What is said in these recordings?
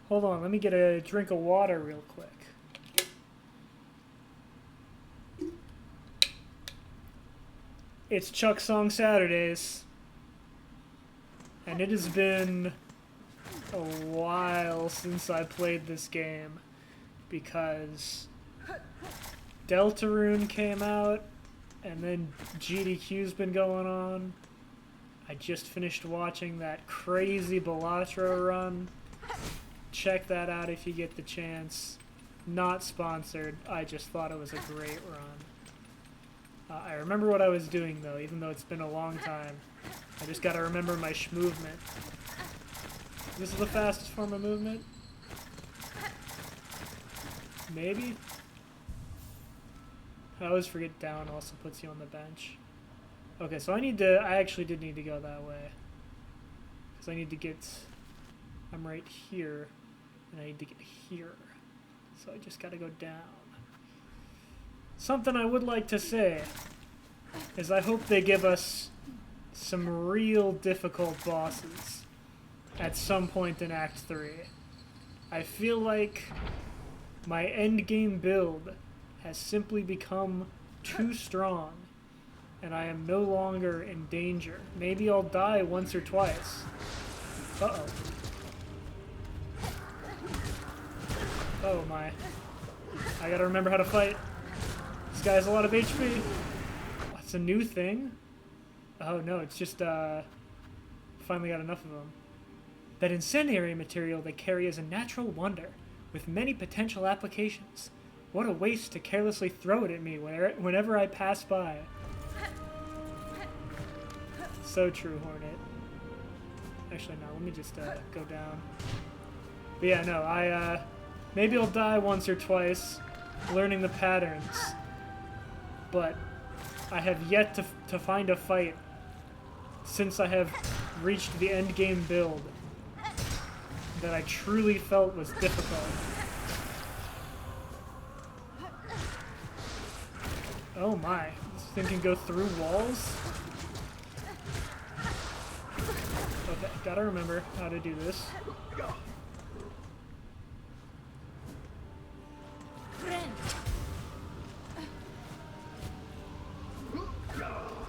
Hold on, let me get a drink of water real quick. It's CHUCKSONG Saturdays. And it has been a while since I played this game. Because Deltarune came out, and then GDQ's been going on. I just finished watching that crazy Balatro run. Check that out if you get the chance. Not sponsored, I just thought it was a great run. I remember what I was doing though, even though it's been a long time. I just gotta remember my movement. This is the fastest form of movement? Maybe? I always forget down also puts you on the bench. Okay, so I actually did need to go that way. Because I need to get, I'm right here, and I need to get here. So I just gotta go down. Something I would like to say is I hope they give us some real difficult bosses at some point in Act 3. I feel like my endgame build has simply become too strong, and I am no longer in danger. Maybe I'll die once or twice. Uh-oh. Oh my. I gotta remember how to fight. This guy has a lot of HP. What's a new thing? Oh no, it's just, finally got enough of them. That incendiary material they carry is a natural wonder, with many potential applications. What a waste to carelessly throw it at me whenever I pass by. So true, Hornet. Actually, no, let me just go down. But yeah, no, maybe I'll die once or twice, learning the patterns. But I have yet to find a fight since I have reached the endgame build that I truly felt was difficult. Oh my, this thing can go through walls? Okay, gotta remember how to do this.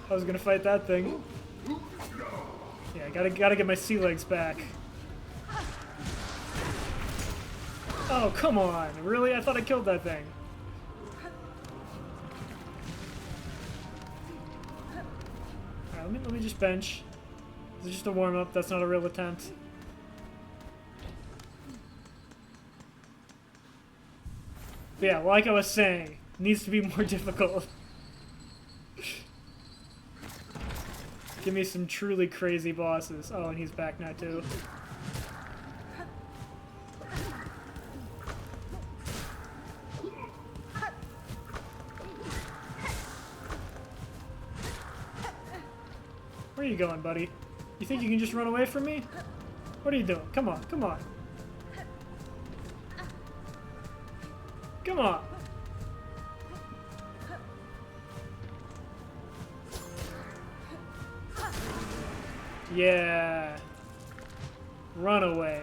I was gonna fight that thing. Yeah, gotta get my sea legs back. Oh, come on. Really? I thought I killed that thing. Alright, let me just bench. This is just a warm-up. That's not a real attempt. But yeah, like I was saying, it needs to be more difficult. Give me some truly crazy bosses. Oh, and he's back now too. Where are you going, buddy? You think you can just run away from me? What are you doing? Come on, come on. Come on. Yeah. Run away.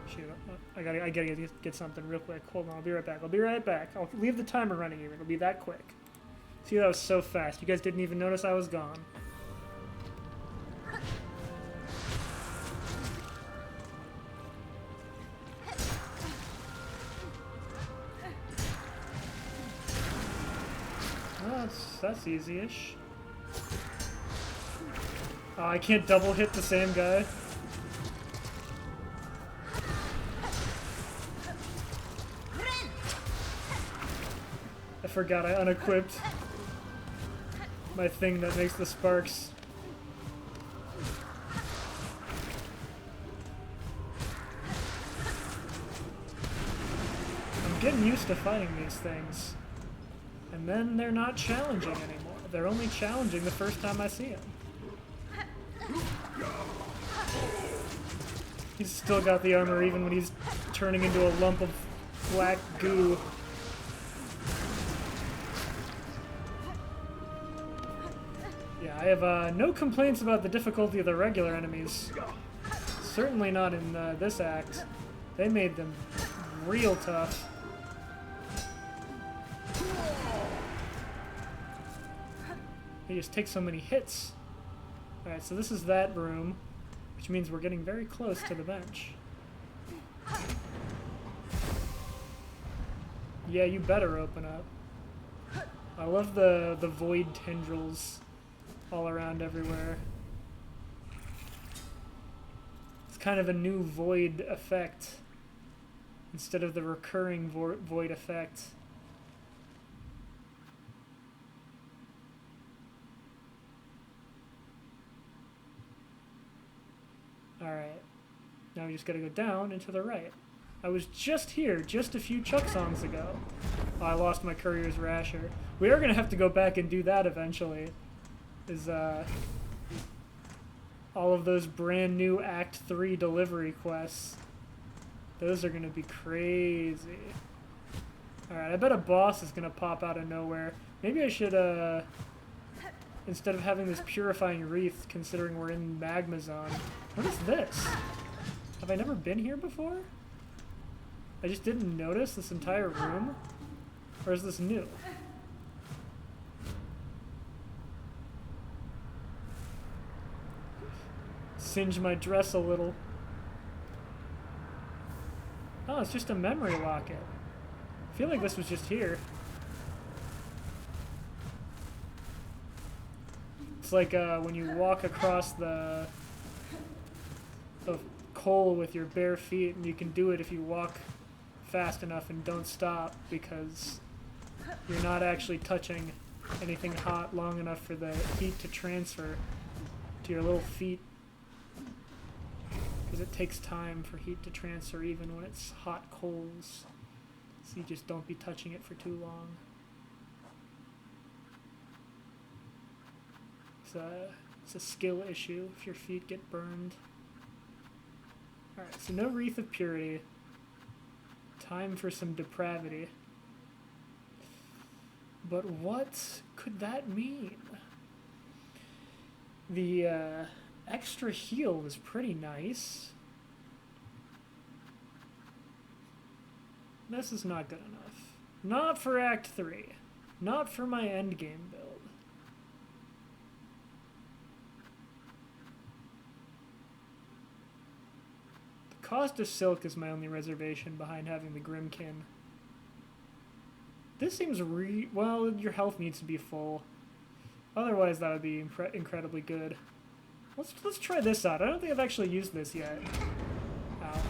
Shoot, I gotta get something real quick. Hold on, I'll be right back. I'll be right back. I'll leave the timer running here. It'll be that quick. See, that was so fast. You guys didn't even notice I was gone. That's easy-ish. Oh, I can't double hit the same guy. I forgot I unequipped my thing that makes the sparks. I'm getting used to fighting these things. And then they're not challenging anymore. They're only challenging the first time I see them. He's still got the armor even when he's turning into a lump of black goo. Yeah, I have no complaints about the difficulty of the regular enemies. Certainly not in this act. They made them real tough. They just take so many hits. Alright, so this is that room, which means we're getting very close to the bench. Yeah, you better open up. I love the void tendrils all around everywhere. It's kind of a new void effect instead of the recurring void effect. Alright, now we just gotta go down and to the right. I was just here, just a few Chuck songs ago. Oh, I lost my courier's rasher. We are gonna have to go back and do that eventually. All of those brand new Act 3 delivery quests. Those are gonna be crazy. Alright, I bet a boss is gonna pop out of nowhere. Maybe I should, instead of having this purifying wreath, considering we're in Magma Zone. What is this? Have I never been here before? I just didn't notice this entire room? Or is this new? Singe my dress a little. Oh, it's just a memory locket. I feel like this was just here. It's like when you walk across the coal with your bare feet, and you can do it if you walk fast enough and don't stop, because you're not actually touching anything hot long enough for the heat to transfer to your little feet. Because it takes time for heat to transfer even when it's hot coals. So you just don't be touching it for too long. It's a skill issue if your feet get burned. Alright, so no Wreath of Purity. Time for some depravity. But what could that mean? The extra heal was pretty nice. This is not good enough. Not for Act 3. Not for my endgame build. The cost of silk is my only reservation behind having the Grimkin. This seems well, your health needs to be full. Otherwise, that would be incredibly good. Let's try this out. I don't think I've actually used this yet. Ow.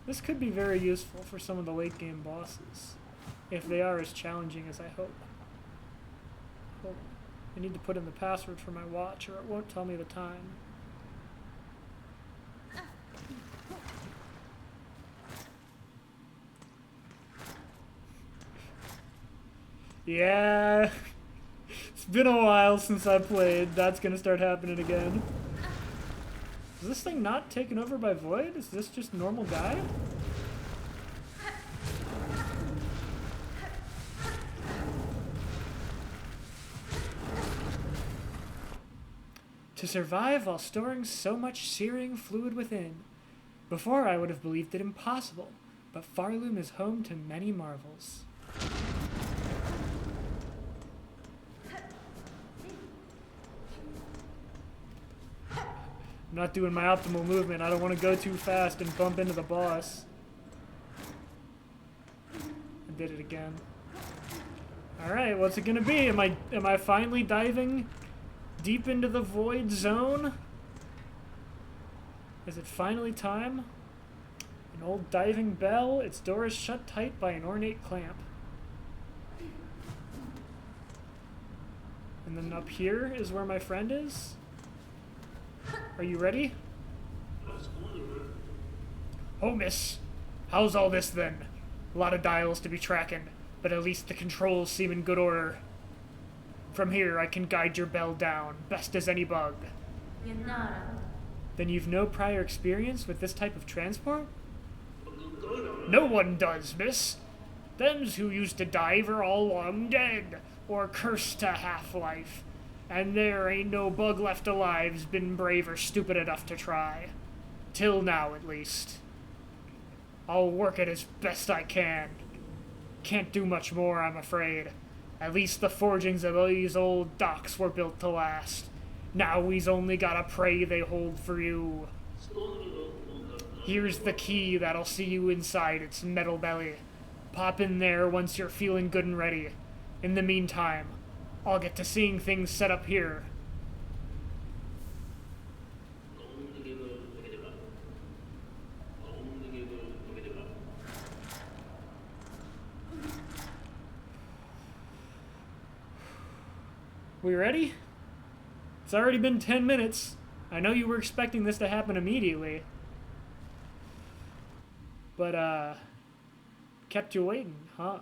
This could be very useful for some of the late game bosses, if they are as challenging as I hope. I need to put in the password for my watch, or it won't tell me the time. Yeah, it's been a while since I played. That's gonna start happening again. Is this thing not taken over by Void? Is this just normal guy? To survive while storing so much searing fluid within. Before I would have believed it impossible, but Farloom is home to many marvels. I'm not doing my optimal movement. I don't want to go too fast and bump into the boss. I did it again. Alright, what's it gonna be? Am I finally diving deep into the void zone? Is it finally time? An old diving bell, its door is shut tight by an ornate clamp. And then up here is where my friend is? Are you ready? Oh, miss. How's all this then? A lot of dials to be tracking, but at least the controls seem in good order. From here, I can guide your bell down, best as any bug. Then you've no prior experience with this type of transport? No one does, miss. Them's who used to dive are all long dead, or cursed to half-life. And there ain't no bug left alive's been brave or stupid enough to try. Till now, at least. I'll work it as best I can. Can't do much more, I'm afraid. At least the forgings of these old docks were built to last. Now we's only gotta pray they hold for you. Here's the key that'll see you inside its metal belly. Pop in there once you're feeling good and ready. In the meantime, I'll get to seeing things set up here. We ready? It's already been 10 minutes. I know you were expecting this to happen immediately. But, kept you waiting, huh?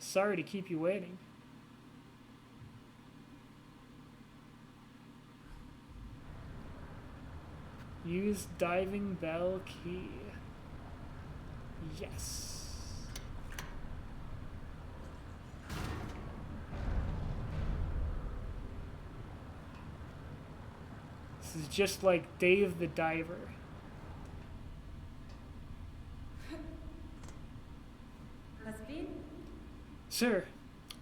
Sorry to keep you waiting. Use diving bell key. Yes. This is just like Dave the Diver. Sir,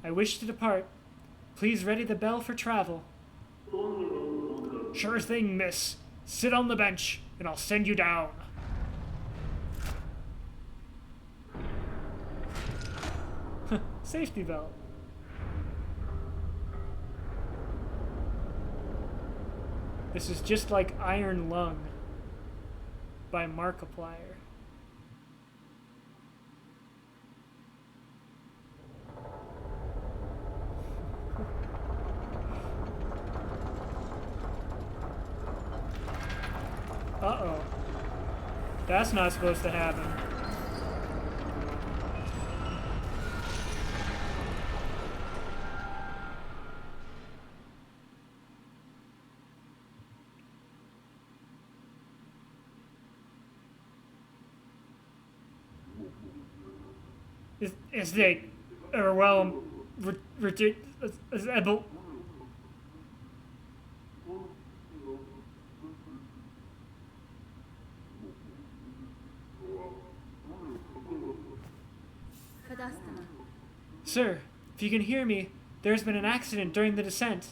I wish to depart. Please ready the bell for travel. Sure thing, miss. Sit on the bench, and I'll send you down. Safety belt. This is just like Iron Lung by Markiplier. Uh-oh. That's not supposed to happen. Is they, or well, able. Sir, if you can hear me, there's been an accident during the descent.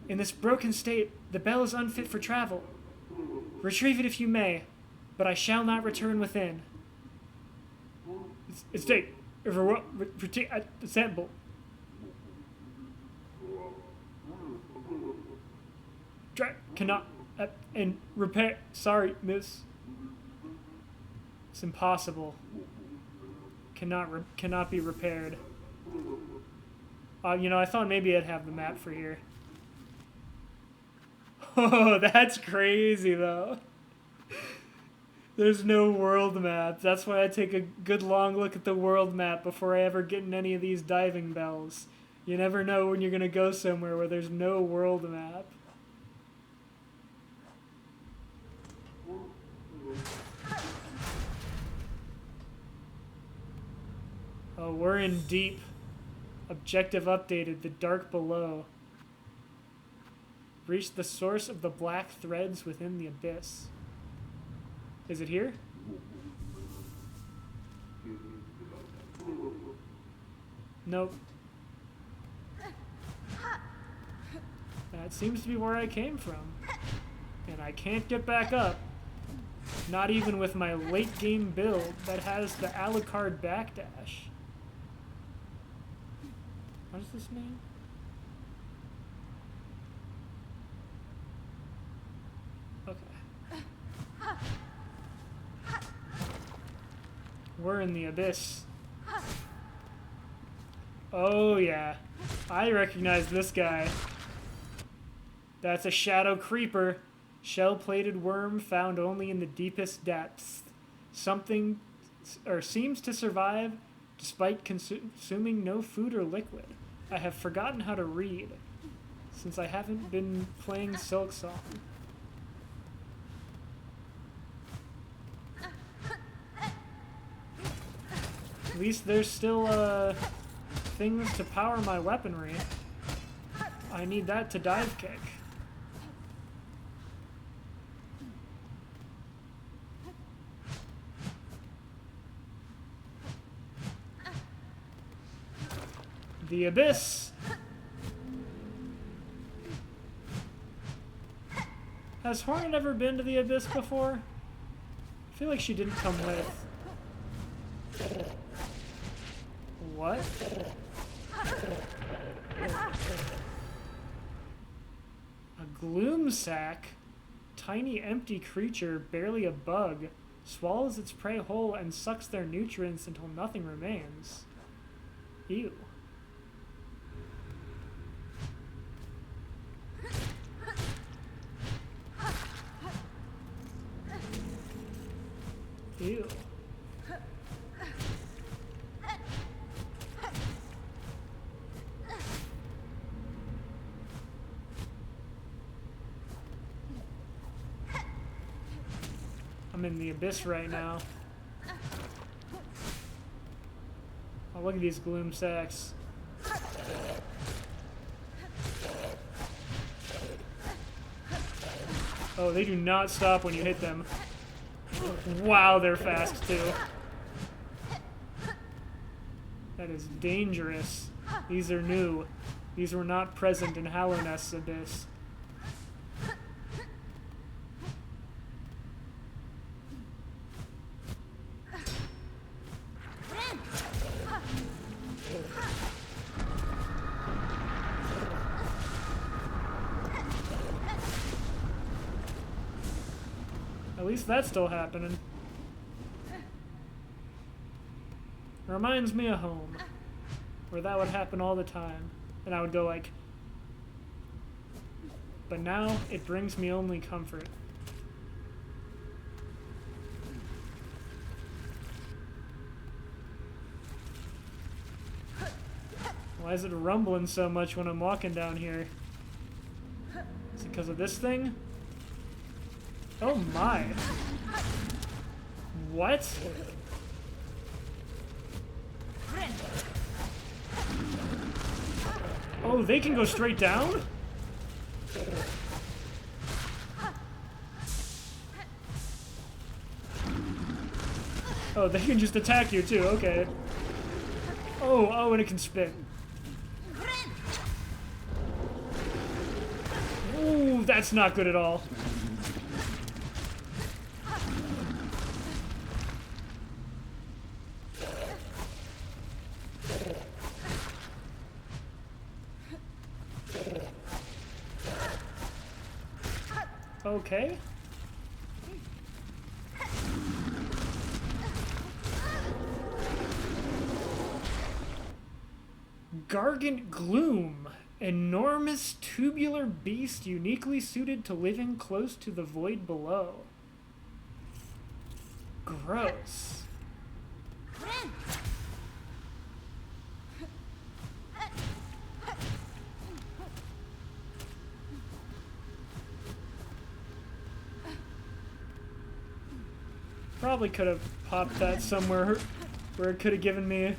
In this broken state, the bell is unfit for travel. Retrieve it if you may, but I shall not return within. It's take sample. Cannot and repair. Sorry, miss. It's impossible. Cannot be repaired. You know, I thought maybe I'd have the map for here. Oh, that's crazy though. There's no world map. That's why I take a good long look at the world map before I ever get in any of these diving bells. You never know when you're gonna go somewhere where there's no world map. Oh, we're in deep. Objective updated. The dark below. Reach the source of the black threads within the abyss. Is it here? Nope. That seems to be where I came from. And I can't get back up. Not even with my late game build that has the Alucard backdash. What does this mean? Okay. We're in the abyss. Oh yeah. I recognize this guy. That's a shadow creeper. Shell-plated worm found only in the deepest depths. Something seems to survive despite consuming no food or liquid. I have forgotten how to read since I haven't been playing CHUCKSONG. At least there's still, things to power my weaponry. I need that to dive kick. The Abyss! Has Hornet ever been to the Abyss before? I feel like she didn't come with. What? A gloom sack? Tiny empty creature, barely a bug, swallows its prey whole and sucks their nutrients until nothing remains. Ew. Ew. I'm in the Abyss right now. Oh, look at these gloom sacks. Oh, they do not stop when you hit them. Wow, they're fast too. That is dangerous. These are new. These were not present in Hallownest's Abyss. At least that's still happening. Reminds me of home, where that would happen all the time, and I would go like, but now it brings me only comfort. Why is it rumbling so much when I'm walking down here? Is it because of this thing? Oh my. What? Oh, they can go straight down? Oh, they can just attack you too, okay. Oh, and it can spin. Ooh, that's not good at all. Okay. Gargant Gloom. Enormous tubular beast uniquely suited to living close to the void below. Gross. Probably could have popped that somewhere where it could have given me a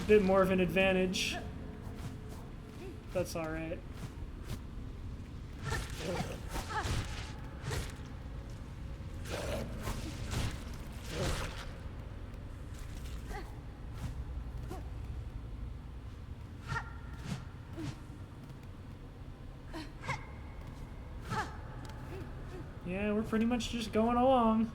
bit more of an advantage. That's alright. Yeah, we're pretty much just going along.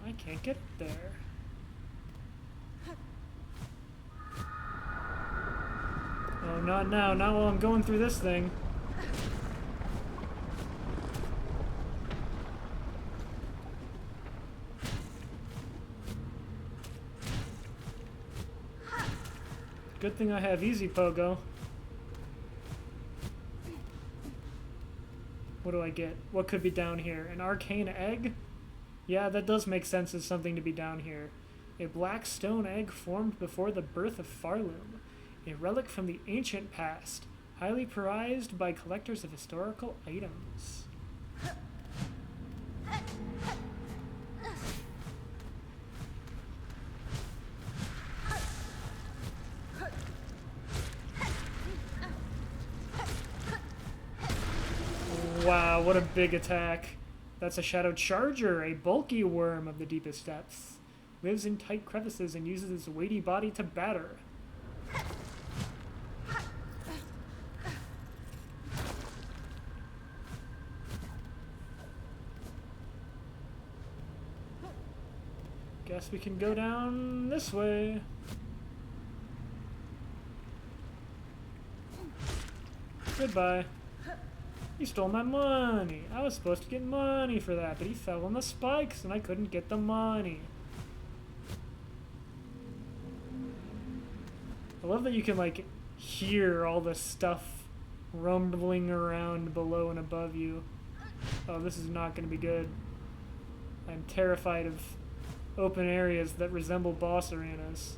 I can't get there. Oh, not now. Not while I'm going through this thing. Good thing I have easy pogo. What do I get? What could be down here? An arcane egg? Yeah, that does make sense as something to be down here. A black stone egg formed before the birth of Farloom, a relic from the ancient past, highly prized by collectors of historical items. Wow, what a big attack. That's a Shadow Charger, a bulky worm of the deepest depths. Lives in tight crevices and uses its weighty body to batter. Guess we can go down this way. Goodbye. He stole my money. I was supposed to get money for that, but he fell on the spikes and I couldn't get the money. I love that you can, like, hear all the stuff rumbling around below and above you. Oh, this is not going to be good. I'm terrified of open areas that resemble boss arenas.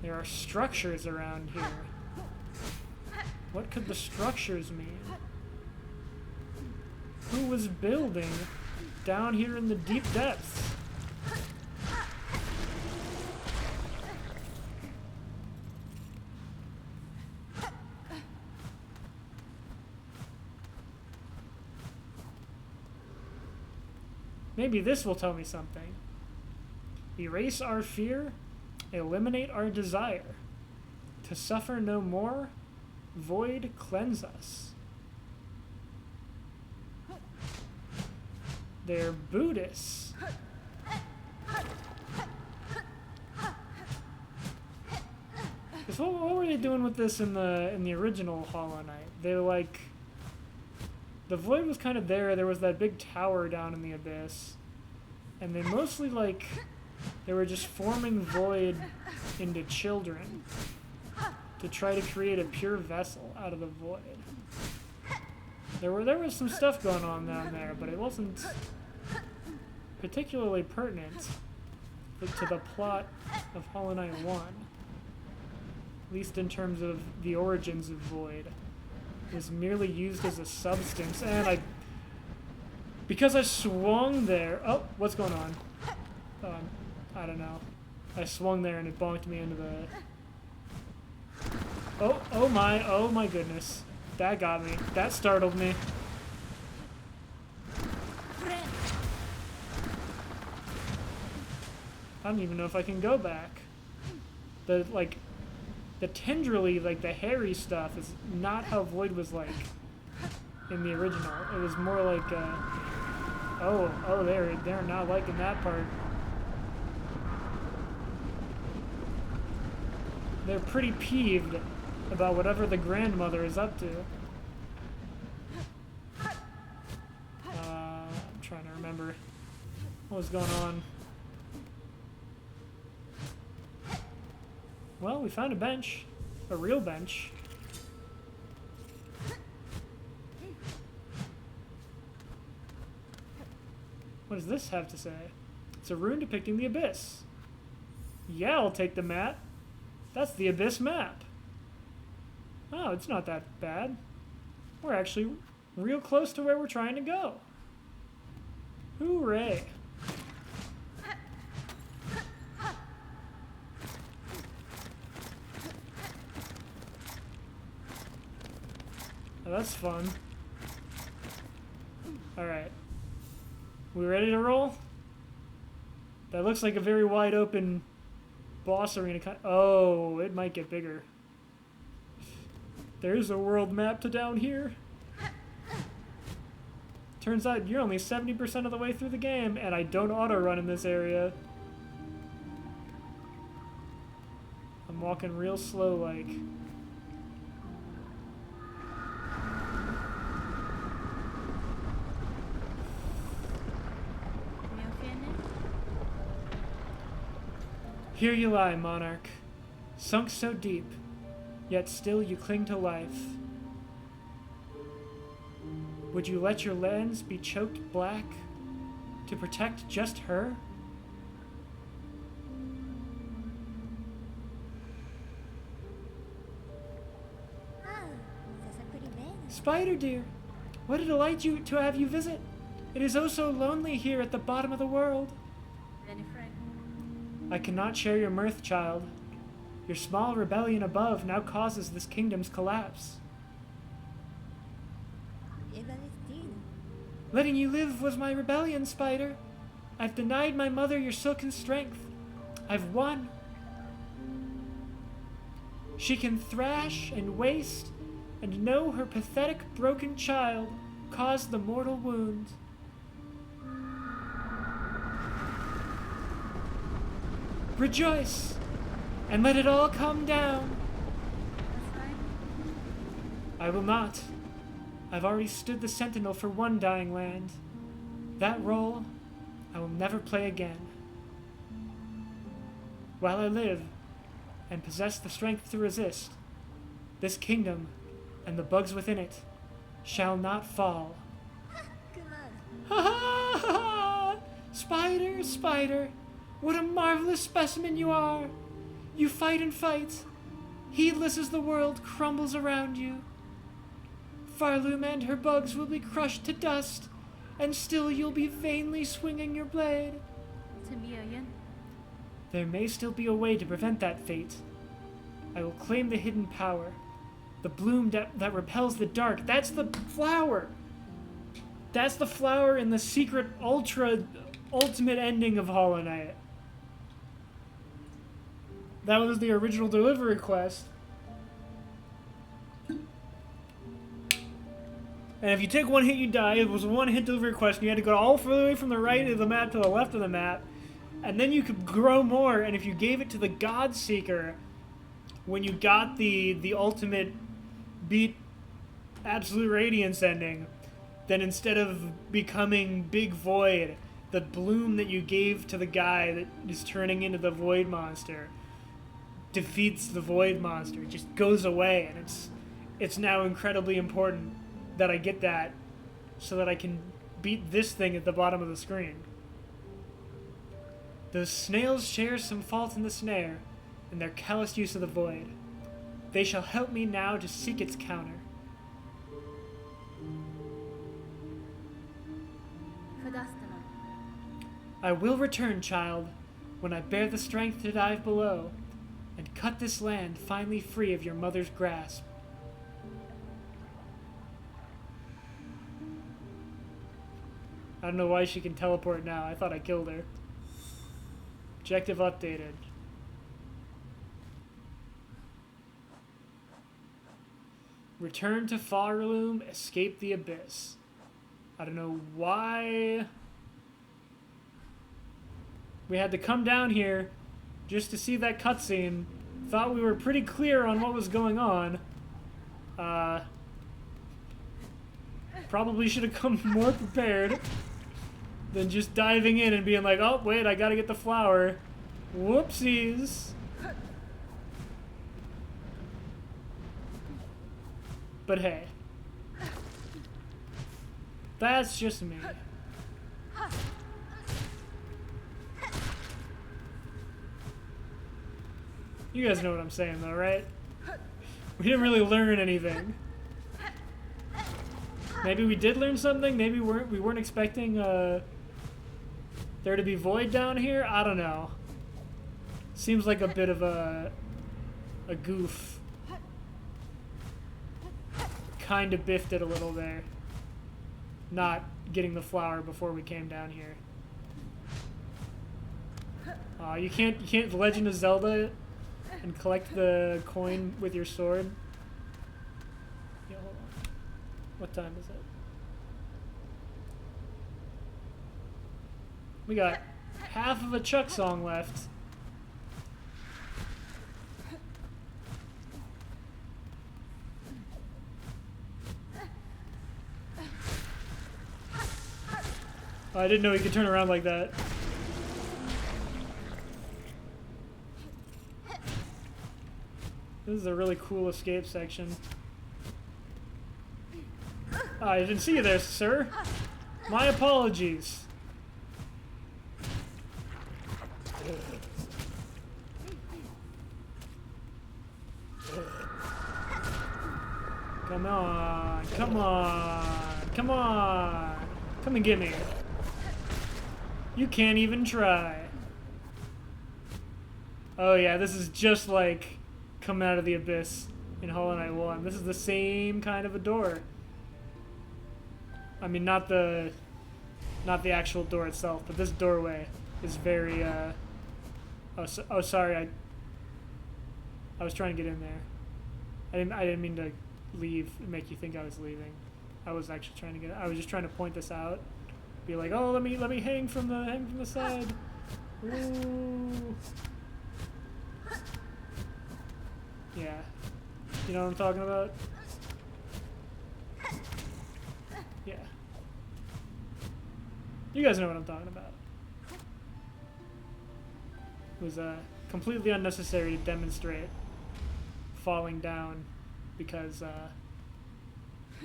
There are structures around here. What could the structures mean? Who was building down here in the deep depths? Maybe this will tell me something. Erase our fear, eliminate our desire. To suffer no more, void cleanse us. They're Buddhists. What were they doing with this in the original Hollow Knight? They were like, the void was kind of there. There was that big tower down in the abyss, and they mostly, like, they were just forming void into children to try to create a pure vessel out of the void. There was some stuff going on down there, but it wasn't particularly pertinent to the plot of Hollow Knight 1. At least in terms of the origins of void. It was merely used as a substance, and because I swung there... Oh, what's going on? I don't know. I swung there and it bonked me into the... Oh my goodness. That got me. That startled me. I don't even know if I can go back. The tendrily, like, the hairy stuff is not how void was like in the original. It was more like, they're not liking that part. They're pretty peeved about whatever the grandmother is up to. I'm trying to remember what was going on. Well, we found a bench. A real bench. What does this have to say? It's a rune depicting the abyss. Yeah, I'll take the map. That's the abyss map. Oh, it's not that bad. We're actually real close to where we're trying to go. Hooray. Oh, that's fun. Alright. We ready to roll? That looks like a very wide open boss arena. Oh, it might get bigger. There's a world map to down here. Turns out you're only 70% of the way through the game, and I don't auto-run in this area. I'm walking real slow, like. Here you lie, monarch, sunk so deep, yet still you cling to life. Would you let your lands be choked black to protect just her? Spider dear, what a delight to have you visit. It is oh so lonely here at the bottom of the world. I cannot share your mirth, child. Your small rebellion above now causes this kingdom's collapse. Letting you live was my rebellion, Spider. I've denied my mother your silken strength. I've won. She can thrash and waste, and know her pathetic broken child caused the mortal wound. Rejoice, and let it all come down. I will not. I've already stood the sentinel for one dying land. That role I will never play again. While I live and possess the strength to resist, this kingdom and the bugs within it shall not fall. Ha ha ha! Spider, spider, what a marvelous specimen you are! You fight and fight, heedless as the world crumbles around you. Farloom and her bugs will be crushed to dust, and still you'll be vainly swinging your blade. There may still be a way to prevent that fate. I will claim the hidden power. The bloom that repels the dark. That's the flower! That's the flower in the secret ultimate ending of Hollow Knight. That was the original delivery quest. And if you take one hit, you die. It was a one-hit delivery quest, and you had to go all the way from the right of the map to the left of the map. And then you could grow more, and if you gave it to the God Seeker, when you got the ultimate beat Absolute Radiance ending, then instead of becoming Big Void, the bloom that you gave to the guy that is turning into the Void Monster defeats the Void Monster. It just goes away, and it's now incredibly important that I get that so that I can beat this thing at the bottom of the screen. Those snails share some fault in the snare and their callous use of the void. They shall help me now to seek its counter. I will return, child, when I bear the strength to dive below and cut this land finally free of your mother's grasp. I don't know why she can teleport now. I thought I killed her. Objective updated. Return to Farloom, escape the abyss. I don't know why we had to come down here just to see that cutscene. Thought we were pretty clear on what was going on. Probably should have come more prepared than just diving in and being like, oh, wait, I gotta get the flower. Whoopsies. But hey. That's just me. You guys know what I'm saying, though, right? We didn't really learn anything. Maybe we did learn something. Maybe we weren't expecting there to be void down here. I don't know. Seems like a bit of a goof. Kind of biffed it a little there. Not getting the flower before we came down here. You can't Legend of Zelda it and collect the coin with your sword. Yeah, hold on. What time is it? We got half of a Chuck song left. Oh, I didn't know he could turn around like that. This is a really cool escape section. I didn't see you there, sir. My apologies. Come on, come on, come on. Come and get me. You can't even try. Oh yeah, this is just like coming out of the abyss in Hollow Knight 1. This is the same kind of a door. I mean, not the actual door itself, but this doorway is very, oh, sorry, I was trying to get in there. I didn't mean to leave and make you think I was leaving. I was actually trying to get, I was just trying to point this out. Be like, oh, let me hang from the side. Ooh. Yeah. You know what I'm talking about? Yeah. You guys know what I'm talking about. It was completely unnecessary to demonstrate falling down because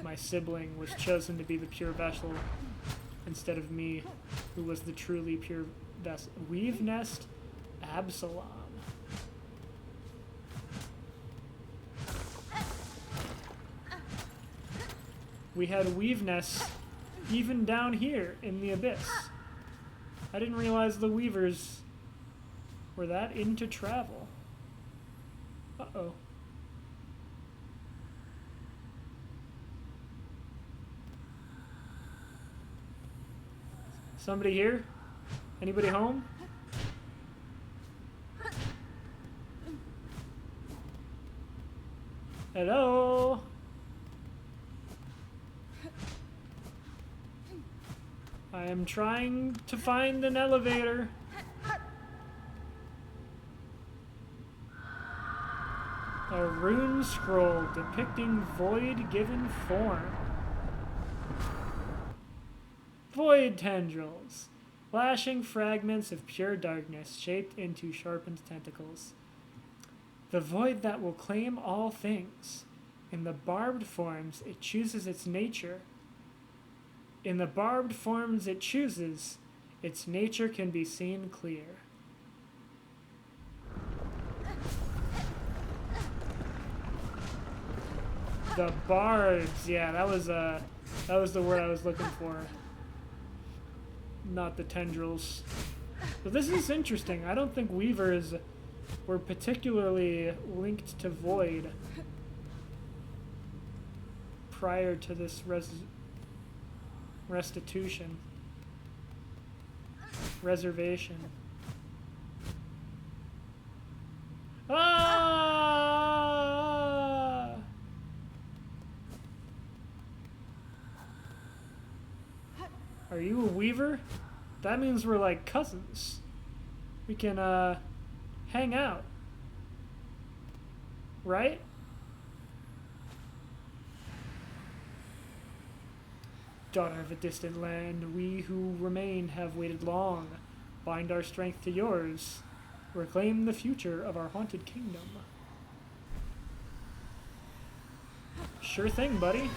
my sibling was chosen to be the pure vessel instead of me, who was the truly pure vessel. Weave Nest Absalom. We had weave nests even down here in the abyss. I didn't realize the weavers were that into travel. Uh-oh. Somebody here? Anybody home? Hello? I am trying to find an elevator. A rune scroll depicting void given form. Void tendrils. Flashing fragments of pure darkness shaped into sharpened tentacles. The void that will claim all things. In the barbed forms, it chooses its nature. In the barbed forms it chooses, its nature can be seen clear. The barbs, yeah, that was the word I was looking for. Not the tendrils. But this is interesting. I don't think weavers were particularly linked to void prior to this reservation. Ah! Are you a weaver? That means we're like cousins. We can hang out. Right? Daughter of a distant land, we who remain have waited long. Bind our strength to yours. Reclaim the future of our haunted kingdom. Sure thing, buddy.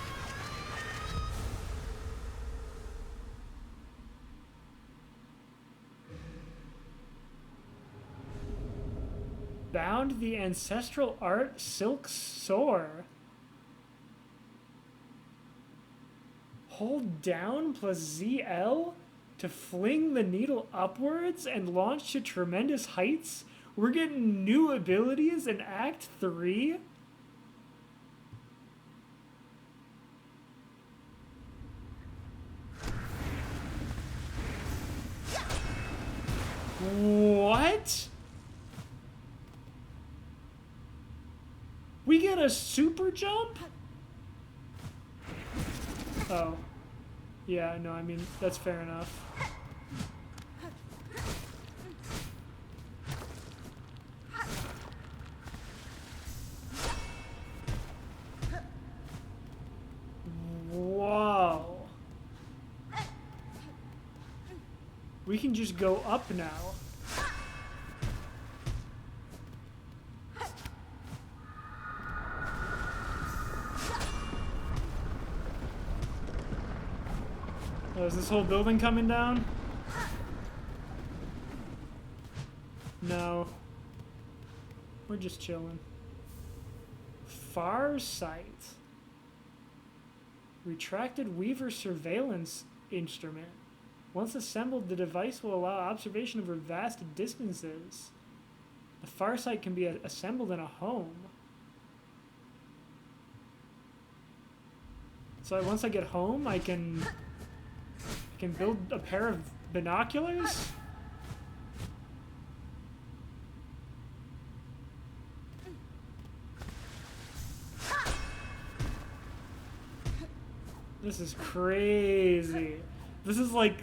Bound the ancestral art silk soar. Hold down plus ZL to fling the needle upwards and launch to tremendous heights. We're getting new abilities in Act 3. What? We get a super jump? Oh. Yeah, no, I mean, that's fair enough. Whoa. We can just go up now. Oh, is this whole building coming down? No. We're just chilling. Far sight. Retracted Weaver surveillance instrument. Once assembled, the device will allow observation over vast distances. The far sight can be assembled in a home. So once I get home, I can build a pair of binoculars? This is crazy. This is like,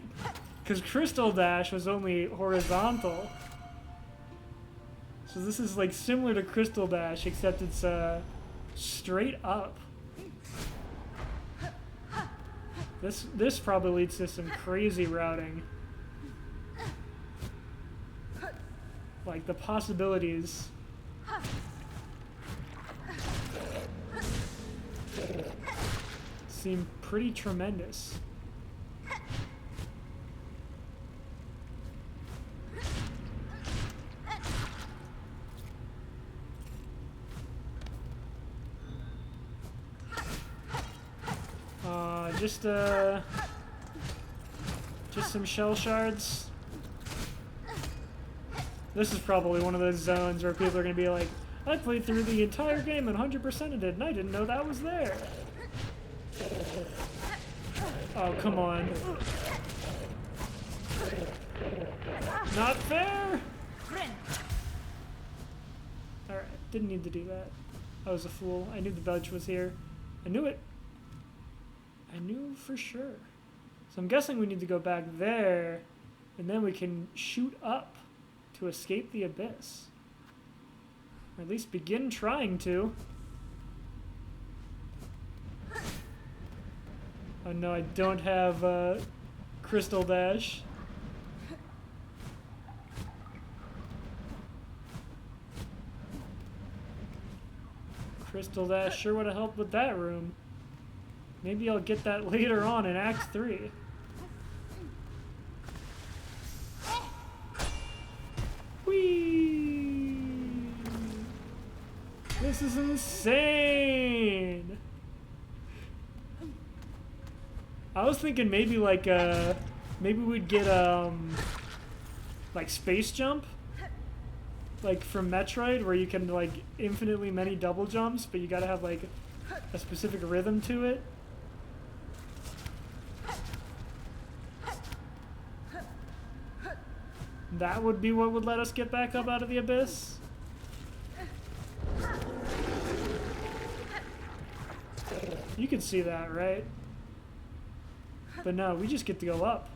because Crystal Dash was only horizontal. So this is like similar to Crystal Dash, except it's straight up. This probably leads to some crazy routing. Like the possibilities. Seem pretty tremendous. Just some shell shards. This is probably one of those zones where people are gonna be like, I played through the entire game and 100%ed it, and I didn't know that was there. Oh, come on. Not fair! Alright, didn't need to do that. I was a fool. I knew the badge was here. I knew it. I knew for sure. So I'm guessing we need to go back there, and then we can shoot up to escape the abyss. Or at least begin trying to. Oh no, I don't have Crystal Dash. Crystal Dash sure would have helped with that room. Maybe I'll get that later on in Act 3. Whee! This is insane! I was thinking maybe like maybe we'd get like space jump, like from Metroid, where you can like infinitely many double jumps, but you gotta have like a specific rhythm to it. That would be what would let us get back up out of the abyss. You can see that, right? But no, we just get to go up.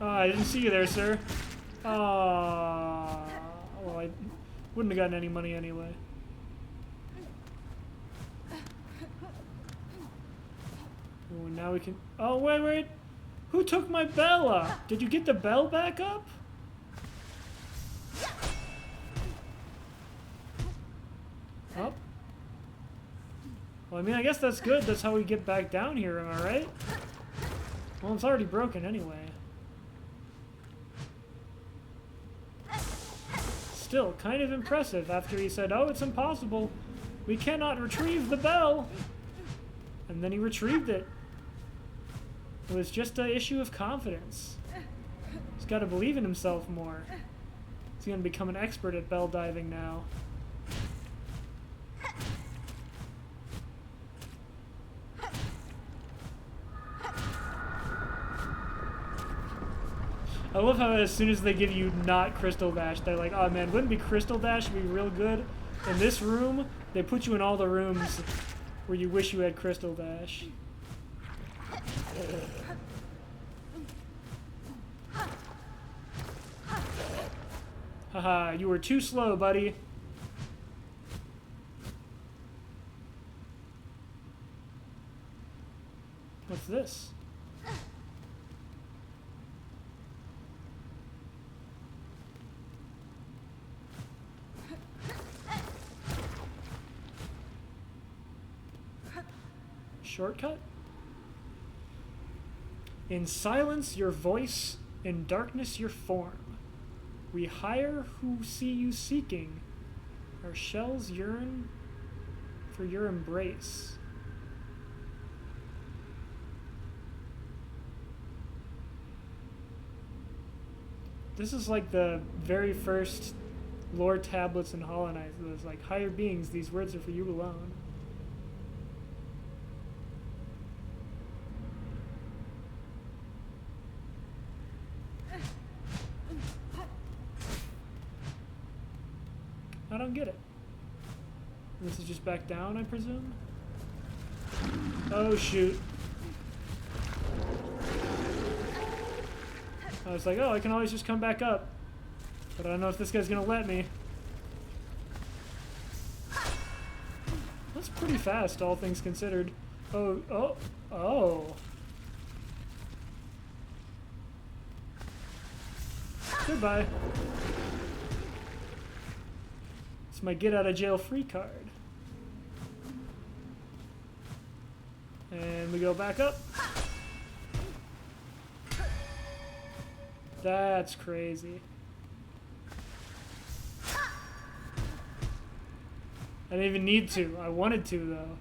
Oh, I didn't see you there, sir. Oh, well, I wouldn't have gotten any money anyway. Oh, now we can... Oh, wait. Who took my bell? Did you get the bell back up? Oh. Well, I mean, I guess that's good. That's how we get back down here, am I right? Well, it's already broken anyway. Still, kind of impressive after he said, oh, it's impossible. We cannot retrieve the bell. And then he retrieved it. It was just an issue of confidence. He's got to believe in himself more. He's going to become an expert at bell diving now. I love how as soon as they give you not Crystal Dash, they're like, oh man, wouldn't it be Crystal Dash would be real good? In this room, they put you in all the rooms where you wish you had Crystal Dash. Haha, you were too slow, buddy. What's this? Shortcut? In silence your voice, in darkness your form. We hire who see you seeking. Our shells yearn for your embrace. This is like the very first lore tablets in Hollow Knight. It was like, higher beings, these words are for you alone. I don't get it. This is just back down, I presume? Oh, shoot. I was like, oh, I can always just come back up. But I don't know if this guy's gonna let me. That's pretty fast, all things considered. Oh. Goodbye. It's my get out of jail free card. And we go back up. That's crazy. I didn't even need to. I wanted to, though.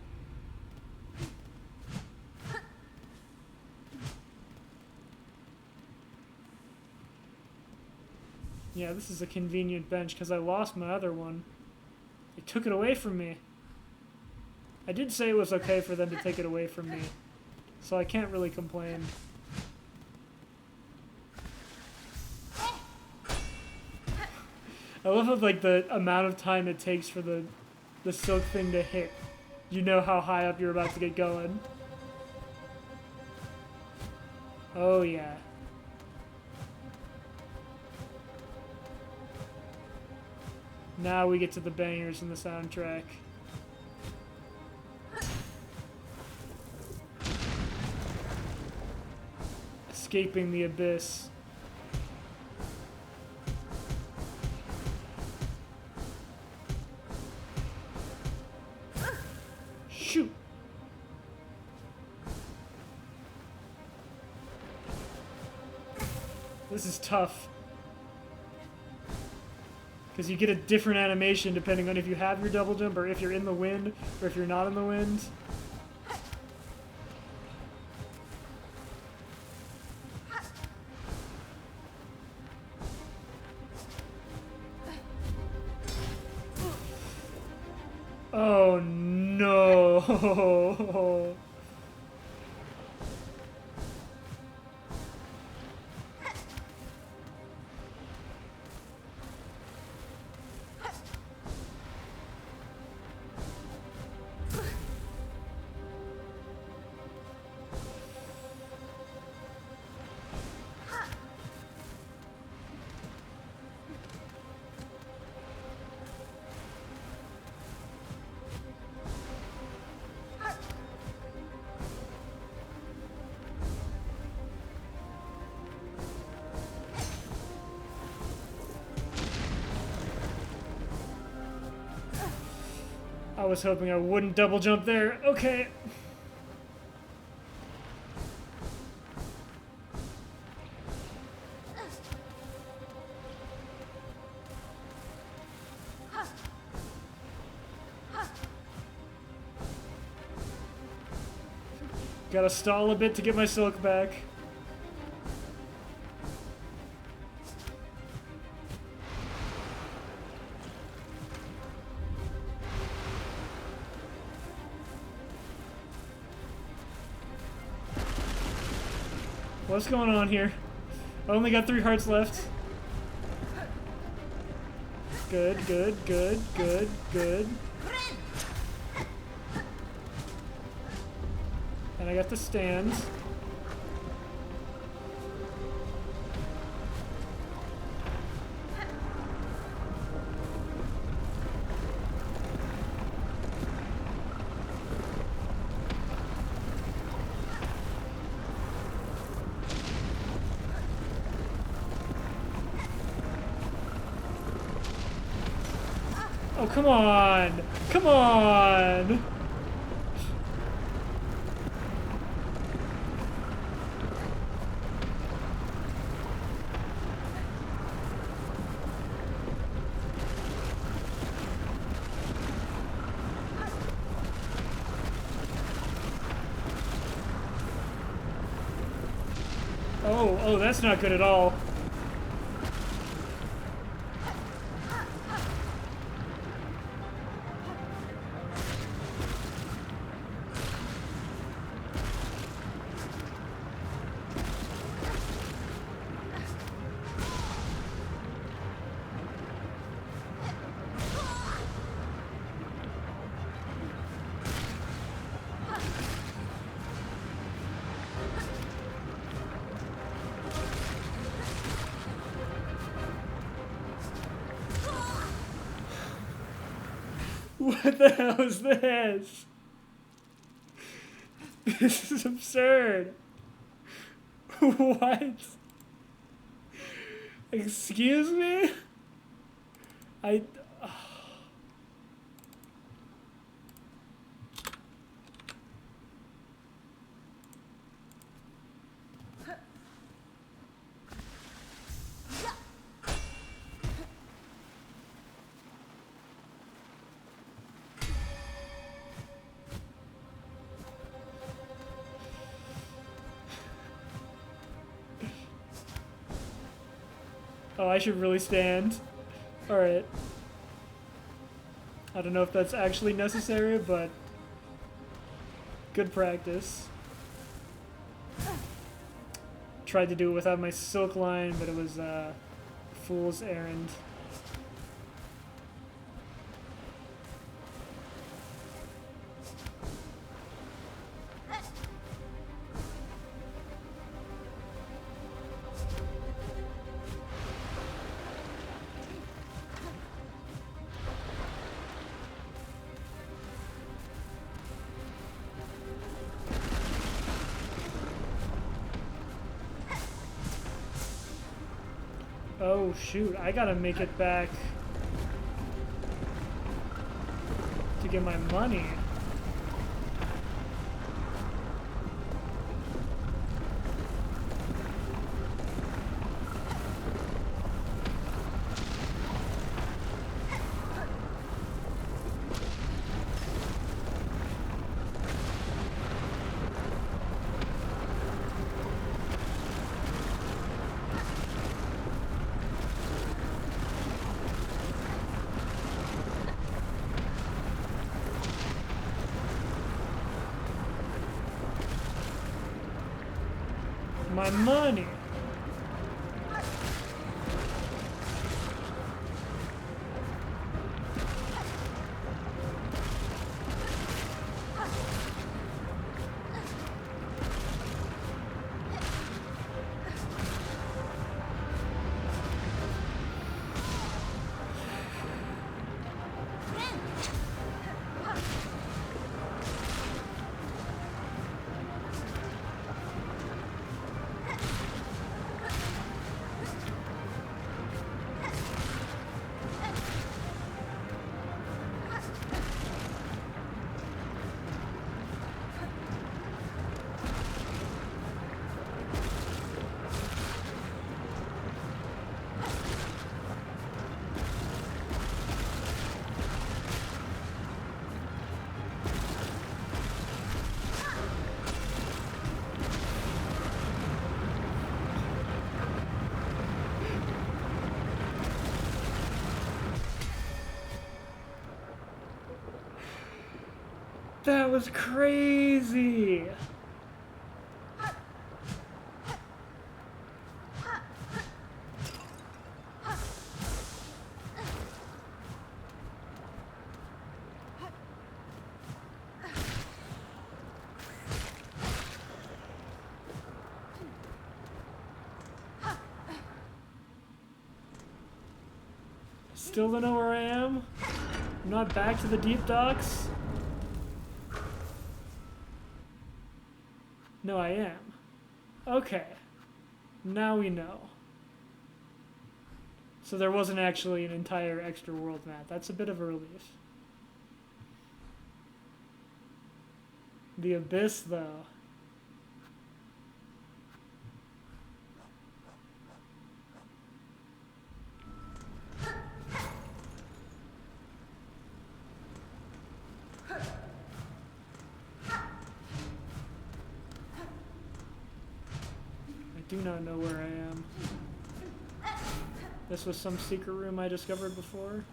Yeah, this is a convenient bench because I lost my other one. They took it away from me. I did say it was okay for them to take it away from me, so I can't really complain. I love like the amount of time it takes for the silk thing to hit. You know how high up you're about to get going. Oh yeah. Now we get to the bangers in the soundtrack. Escaping the abyss. Shoot! This is tough. Because you get a different animation depending on if you have your double jump or if you're in the wind or if you're not in the wind. Oh no! I was hoping I wouldn't double jump there. Okay. Gotta stall a bit to get my silk back. What's going on here? I only got 3 hearts left. Good, good, good, good, good. And I got the stand. Oh, come on! Come on! Oh, that's not good at all. What the hell is this? This is absurd. What? Excuse me? I... Oh, I should really stand. Alright. I don't know if that's actually necessary, but good practice. Tried to do it without my silk line, but it was a fool's errand. Oh shoot, I gotta make it back to get my money. My money. That was crazy. Still don't know where I am. I'm not back to the deep docks. No, I am. Okay. Now we know. So there wasn't actually an entire extra world map. That's a bit of a relief. The Abyss, though. do not know where I am. This was some secret room I discovered before.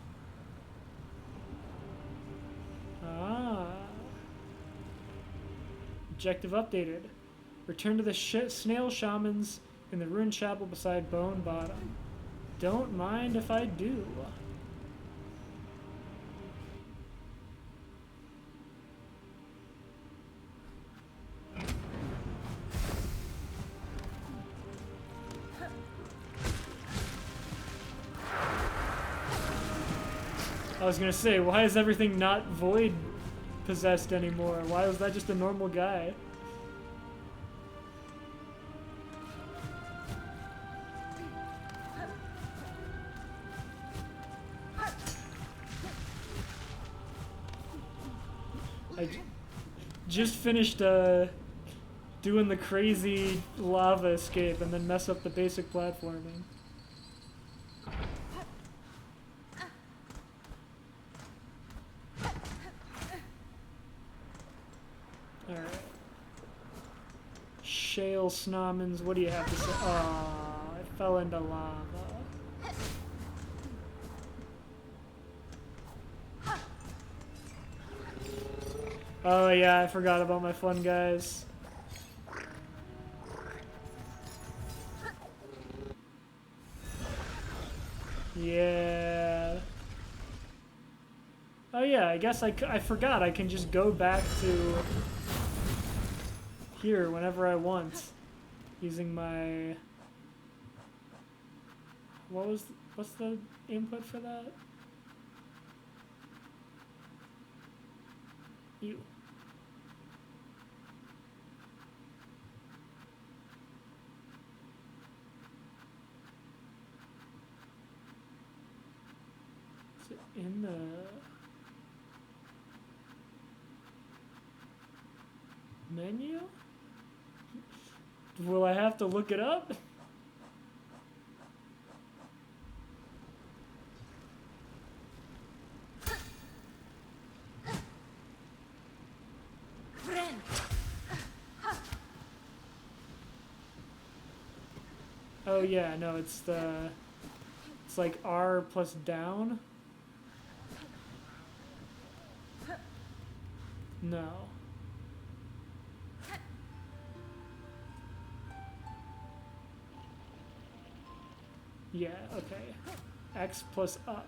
Ah. Objective updated. Return to the snail shamans in the ruined chapel beside Bone Bottom. Don't mind if I do. I was gonna say, why is everything not void possessed anymore? Why was that just a normal guy? I just finished doing the crazy lava escape and then mess up the basic platforming. Alright. Shale Snomans, what do you have to say? Oh, I fell into lava. Oh yeah, I forgot about my fun guys. Yeah. Oh yeah, I guess I forgot I can just go back to here whenever I want using my... what's the input for that? You. Is it in the... menu? Will I have to look it up? Oh yeah, no, it's like R plus down. No. Yeah, okay. X plus up.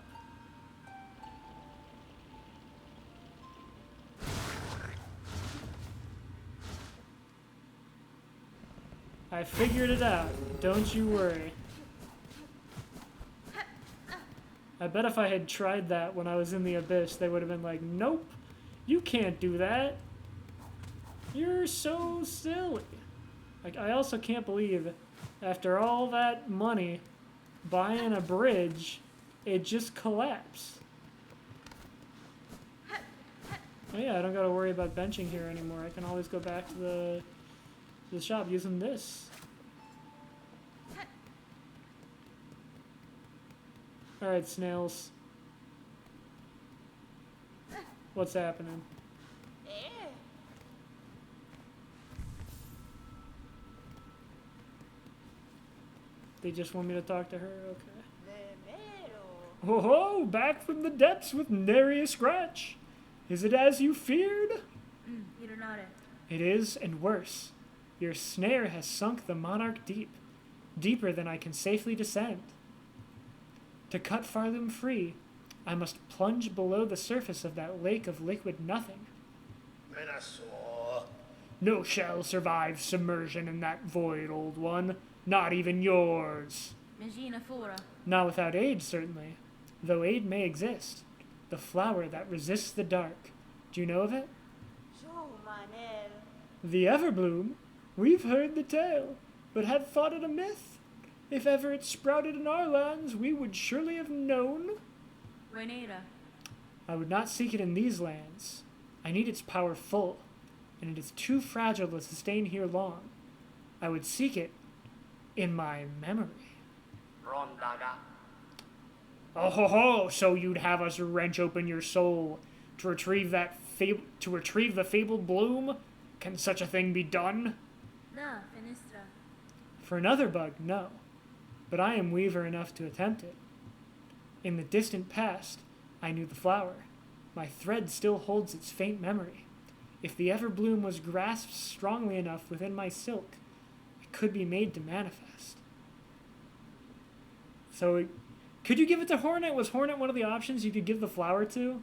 I figured it out. Don't you worry. I bet if I had tried that when I was in the abyss, they would have been like, nope, you can't do that. You're so silly. Like, I also can't believe, after all that money, buying a bridge, it just collapsed. Oh yeah, I don't gotta worry about benching here anymore. I can always go back to the shop using this. Alright, snails. What's happening? They just want me to talk to her? Okay. Oh ho! Back from the depths with nary a scratch! Is it as you feared? It is, and worse. Your snare has sunk the monarch deep, deeper than I can safely descend. To cut Fartham free, I must plunge below the surface of that lake of liquid nothing. No shall survive submersion in that void, old one. Not even yours. Not without aid, certainly. Though aid may exist. The flower that resists the dark. Do you know of it? The Everbloom? We've heard the tale, but had thought it a myth. If ever it sprouted in our lands, we would surely have known. I would not seek it in these lands. I need its power full, and it is too fragile to sustain here long. I would seek it in my memory. Oh ho ho! So you'd have us wrench open your soul to retrieve that the fabled bloom? Can such a thing be done? For another bug, no. But I am weaver enough to attempt it. In the distant past, I knew the flower. My thread still holds its faint memory. If the Everbloom was grasped strongly enough within my silk, it could be made to manifest. So, could you give it to Hornet? Was Hornet one of the options you could give the flower to?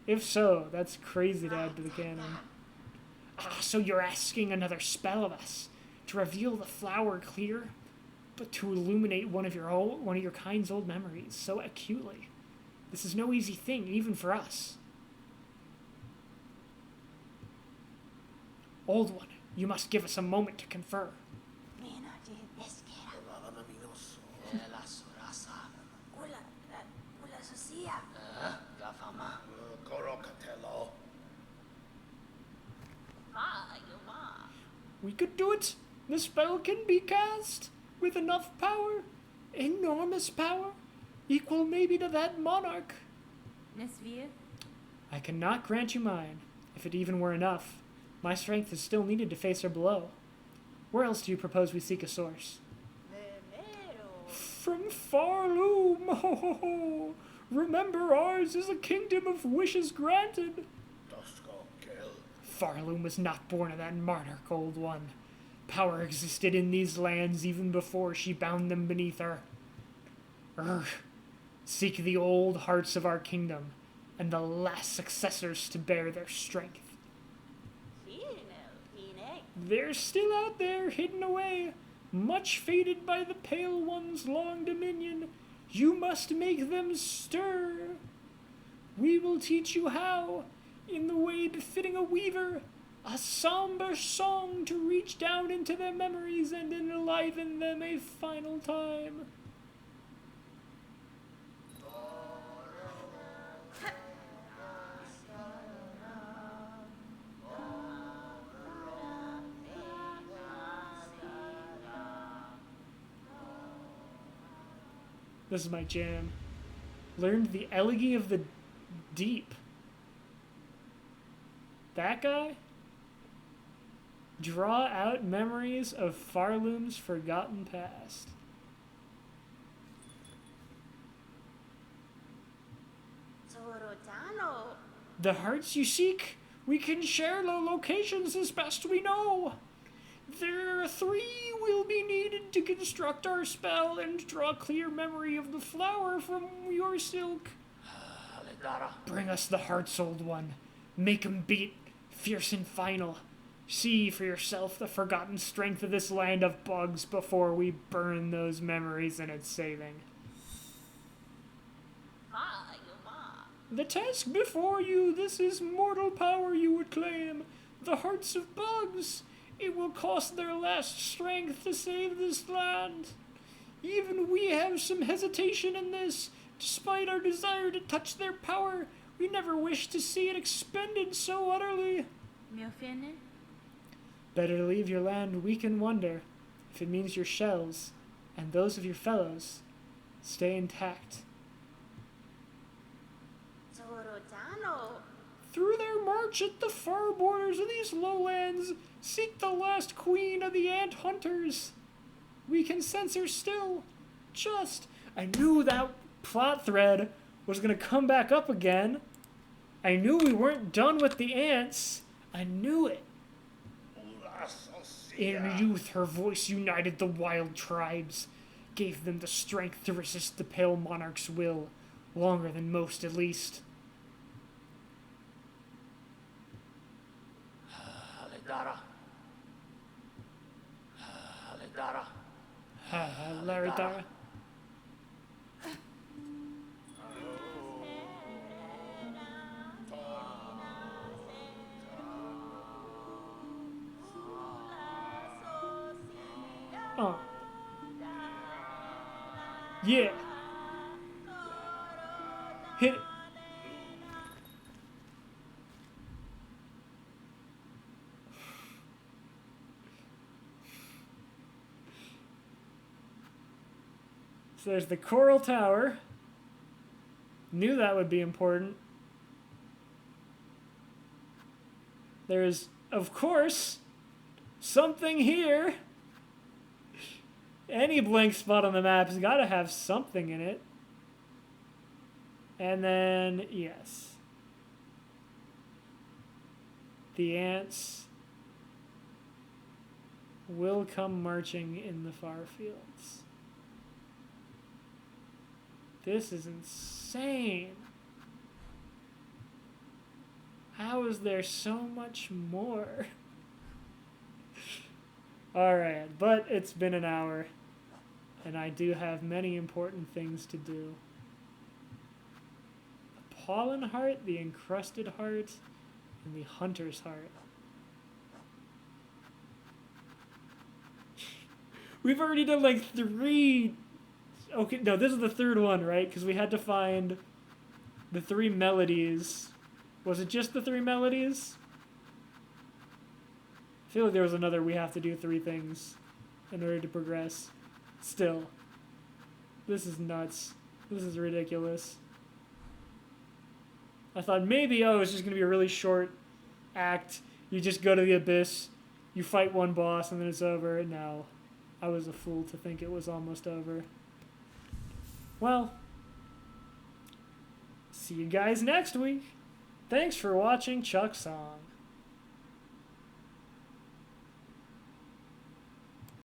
If so, that's crazy to add to the canon. Ah, so you're asking another spell of us to reveal the flower clear, but to illuminate one of your kind's old memories so acutely. This is no easy thing, even for us. Old One, you must give us a moment to confer. We could do it. The spell can be cast with enough power, enormous power, equal maybe to that monarch. I cannot grant you mine, if it even were enough. My strength is still needed to face her below. Where else do you propose we seek a source? From Farloom, ho ho ho! Remember, ours is a kingdom of wishes granted. Farloom was not born of that monarch, Old One. Power existed in these lands even before she bound them beneath her. Seek the old hearts of our kingdom, and the last successors to bear their strength. They're still out there, hidden away, much faded by the Pale One's long dominion. You must make them stir. We will teach you how, in the way befitting a weaver, a somber song to reach down into their memories and enliven them a final time. This is my jam. Learned the Elegy of the Deep. That guy? Draw out memories of Farloom's forgotten past. The hearts you seek, we can share the locations as best we know. There are 3 will be needed to construct our spell and draw clear memory of the flower from your silk. Bring us the hearts, Old One. Make 'em beat, fierce and final. See for yourself the forgotten strength of this land of bugs before we burn those memories in its saving. The task before you, this is mortal power you would claim. The hearts of bugs. It will cost their last strength to save this land. Even we have some hesitation in this. Despite our desire to touch their power, we never wish to see it expended so utterly. Better leave your land weak in wonder, if it means your shells, and those of your fellows, stay intact. Through their march at the far borders of these lowlands, seek the last queen of the ant hunters. We can sense her still. I knew that plot thread was going to come back up again. I knew we weren't done with the ants. I knew it. In youth, her voice united the wild tribes, gave them the strength to resist the Pale Monarch's will, longer than most at least. Laridara. Yeah. Hit it. So there's the Coral Tower. Knew that would be important. There's, of course, something here. Any blank spot on the map has got to have something in it. And then, yes. The ants will come marching in the far fields. This is insane. How is there so much more? Alright, but it's been an hour, and I do have many important things to do. The pollen heart, the encrusted heart, and the hunter's heart. We've already done like 3... Okay, no, this is the third one, right? Because we had to find the 3 melodies. Was it just the 3 melodies? I feel like there was another we have to do 3 things in order to progress. Still. This is nuts. This is ridiculous. I thought maybe, oh, it's just going to be a really short act. You just go to the abyss, you fight one boss, and then it's over. No. I was a fool to think it was almost over. Well, see you guys next week. Thanks for watching Chuck Song.